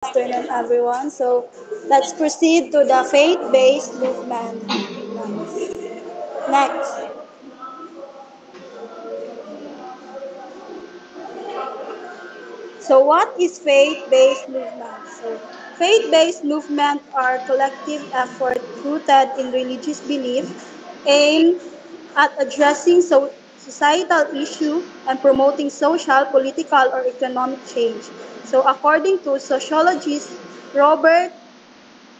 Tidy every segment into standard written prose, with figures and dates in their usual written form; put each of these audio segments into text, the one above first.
afternoon, everyone. So let's proceed to the faith-based movement. Next. So what is faith-based movement? So faith-based movement are collective effort rooted in religious belief aimed at addressing societal issue and promoting social, political, or economic change. So according to sociologist Robert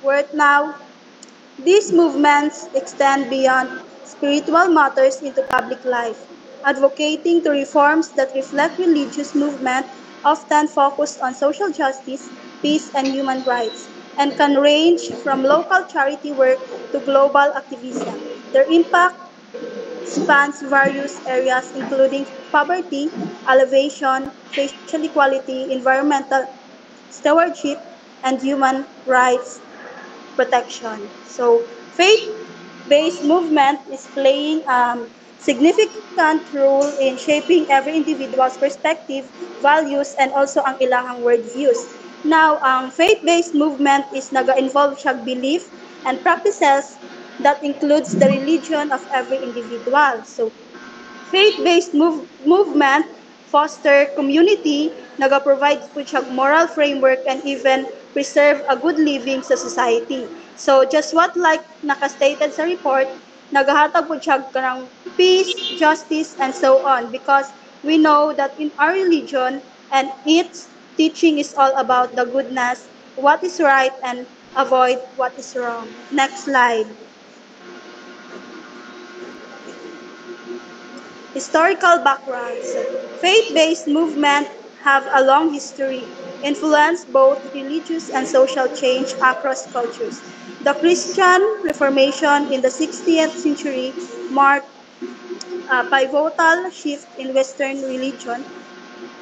Werthnow, these movements extend beyond spiritual matters into public life, advocating to reforms that reflect religious movement often focused on social justice, peace, and human rights, and can range from local charity work to global activism. Their impact spans various areas including poverty, elevation, social equality, environmental stewardship, and human rights protection. So faith-based movement is playing a significant role in shaping every individual's perspective, values, and also ang ilahang worldviews. Now, ang faith-based movement is naga-involve siya belief and practices that includes the religion of every individual. So, faith-based movement foster community, naga-provide po siya moral framework and even preserve a good living sa society. So just what like nakastated sa report, nagahatag po siya kanang peace, justice, and so on because we know that in our religion and its teaching is all about the goodness, what is right, and avoid what is wrong. Next slide. Historical backgrounds. Faith-based movements have a long history, influenced both religious and social change across cultures. The Christian Reformation in the 16th century marked a pivotal shift in Western religion,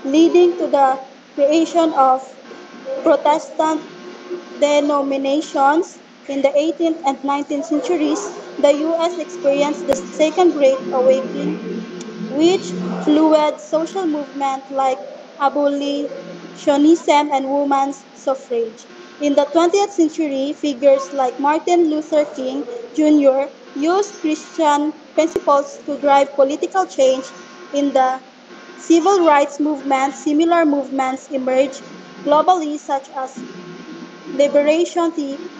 leading to the creation of Protestant denominations. In the 18th and 19th centuries, the U.S. experienced the Second Great Awakening, which fueled social movements like abolitionism and women's suffrage. In the 20th century, figures like Martin Luther King Jr. used Christian principles to drive political change. In the civil rights movement, similar movements emerged globally, such as liberation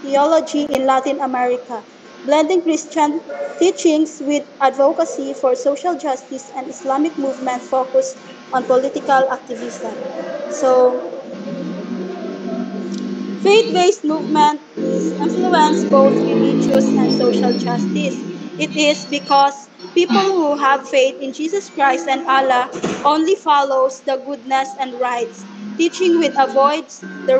theology in Latin America, blending Christian teachings with advocacy for social justice and Islamic movement focused on political activism. So, faith-based movement is influence both religious and social justice. It is because people who have faith in Jesus Christ and Allah only follows the goodness and rights, teaching with avoids the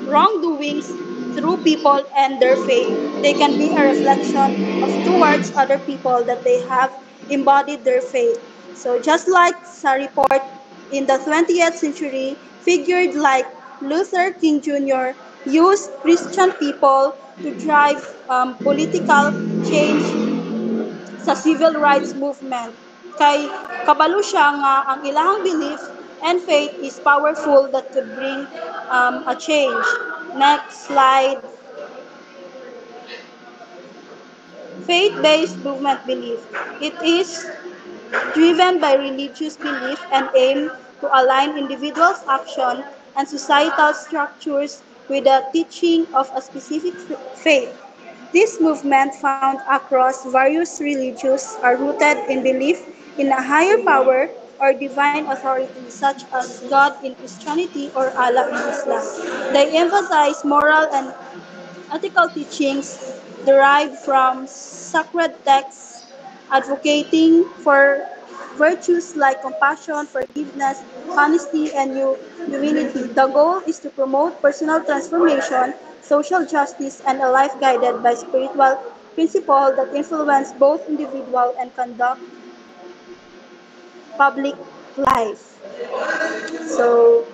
wrongdoings through people and their faith. They can be a reflection of towards other people that they have embodied their faith. So just like sa report in the 20th century, figured like Luther King Jr. used Christian people to drive political change sa civil rights movement. Kay kabalo siya nga ang ilahang belief and faith is powerful that could bring a change. Next slide. Faith-based movement belief. It is driven by religious belief and aim to align individuals' action and societal structures with the teaching of a specific faith. This movement, found across various religions, are rooted in belief in a higher power or divine authority, such as God in Christianity or Allah in Islam. They emphasize moral and ethical teachings derived from sacred texts, advocating for virtues like compassion, forgiveness, honesty, and humility. The goal is to promote personal transformation, social justice, and a life guided by spiritual principles that influence both individual and conduct public life. So,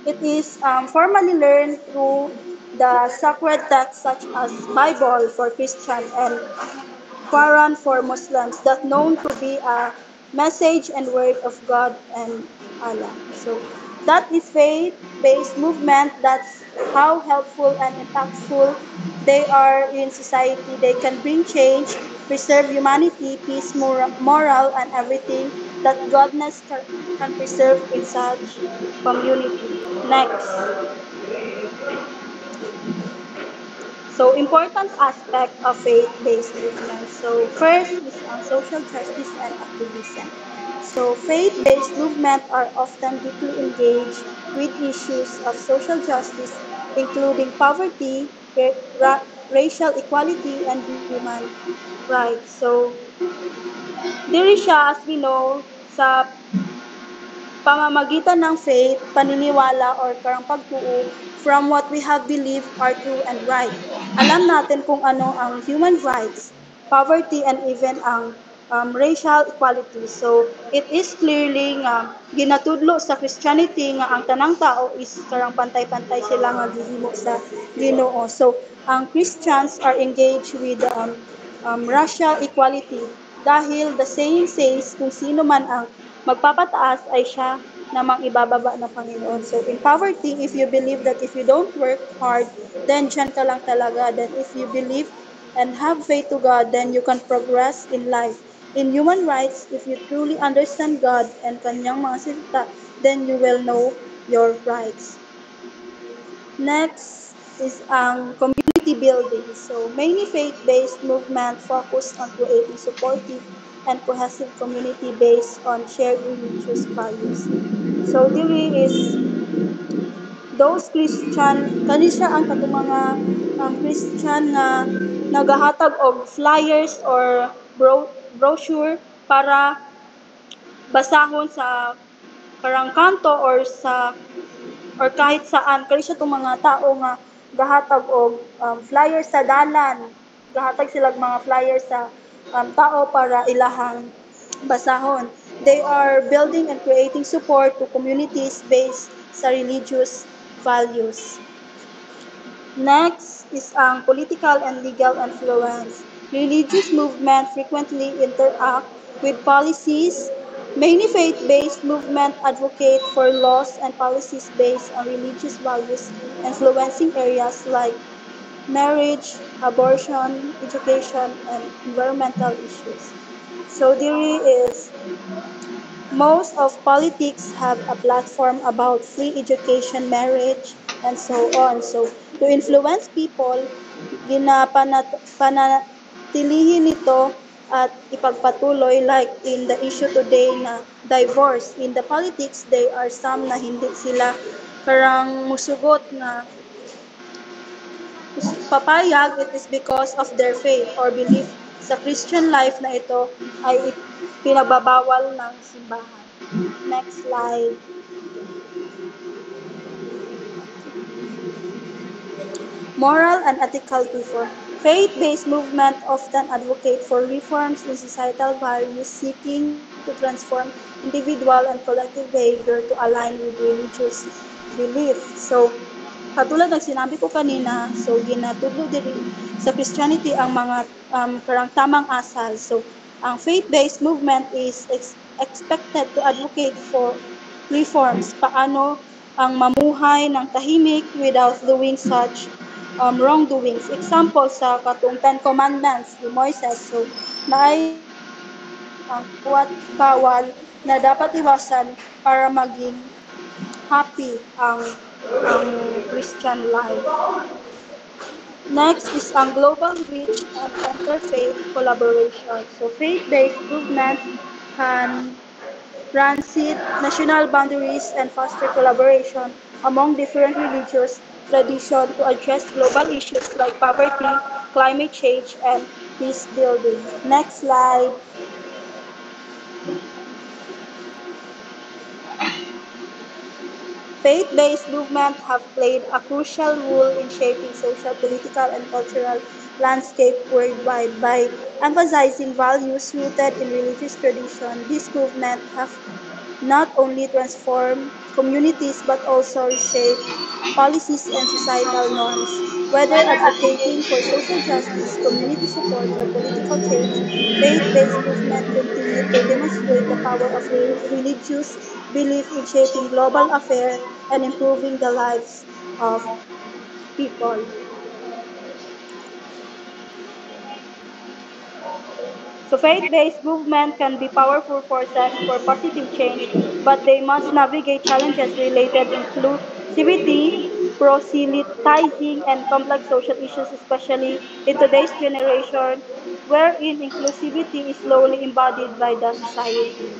it is formally learned through the sacred texts such as Bible for Christian and Quran for Muslims that known to be a message and word of God and Allah. So That is faith-based movement. That's how helpful and impactful they are in society. They can bring change, preserve humanity, peace, moral, and everything that godness can preserve in such community. Next. So, important aspect of faith-based movement. So, first is social justice and activism. So, faith-based movement are often deeply engaged with issues of social justice, including poverty, racial equality, and human rights. So, diri siya, as we know, sa pamamagitan ng faith, paniniwala, or karang pagtuo from what we have believed are true and right. Alam natin kung ano ang human rights, poverty, and even ang racial equality. So, it is clearly nga ginatudlo sa Christianity nga ang tanang tao is karang pantay-pantay sila nga gihimo sa Ginoo. So, ang Christians are engaged with racial equality dahil the saying says kung sino man ang magpapataas ay siya namang ibababa ng Panginoon. So, in poverty, if you believe that if you don't work hard, then dyan ka lang talaga. Then if you believe and have faith to God, then you can progress in life. In human rights, if you truly understand God and kanyang mga salita, then you will know your rights. Next is ang community building. So, many faith-based movement focus on creating supportive and cohesive community based on shared religious values. So, diri is those Christian, kani siya ang katong mga Christian na nagahatag og flyers or brochure para basahon sa karang kanto or kahit saan kani siya tong mga tao nga gahatag og flyer sa dalan, gahatag sila mga flyer sa tao para ilahang basahon. They are building and creating support to communities based sa religious values. Next is ang political and legal influence. Religious movements frequently interact with policies. Many faith-based movements advocate for laws and policies based on religious values, influencing areas like marriage, abortion, education, and environmental issues. So there is most of politics have a platform about free education, marriage, and so on. So, to influence people, ginapanatilihin nito at ipagpatuloy like in the issue today na divorce. In the politics, there are some na hindi sila parang musugot na papayag, it is because of their faith or belief sa Christian life na ito ay pinagbabawal ng simbahan. Next slide. Moral and ethical reform. Faith-based movements often advocate for reforms in societal values, seeking to transform individual and collective behavior to align with religious belief. So, katulad ng sinabi ko kanina, so ginatudlo diri sa Christianity ang mga karang tamang asal. So, ang faith-based movement is expected to advocate for reforms. Paano ang mamuhay ng tahimik without doing such wrongdoings. Example sa katong Ten Commandments ni Moises. So, naay ang bawat bawal na dapat iwasan para maging happy ang Christian life. Next is ang global reach and interfaith collaboration. So, faith-based movement can transit national boundaries and foster collaboration among different religious traditions to address global issues like poverty, climate change, and peace building. Next slide. Faith-based movements have played a crucial role in shaping social, political, and cultural landscape worldwide by emphasizing values rooted in religious tradition. These movements have not only transformed communities but also reshaped policies and societal norms. Whether advocating for social justice, community support, or political change, faith-based movements continue to demonstrate the power of religious belief in shaping global affairs and improving the lives of people. So faith-based movement can be powerful forces for positive change, but they must navigate challenges related inclusivity, proselytizing, and complex social issues, especially in today's generation, wherein inclusivity is slowly embodied by the society.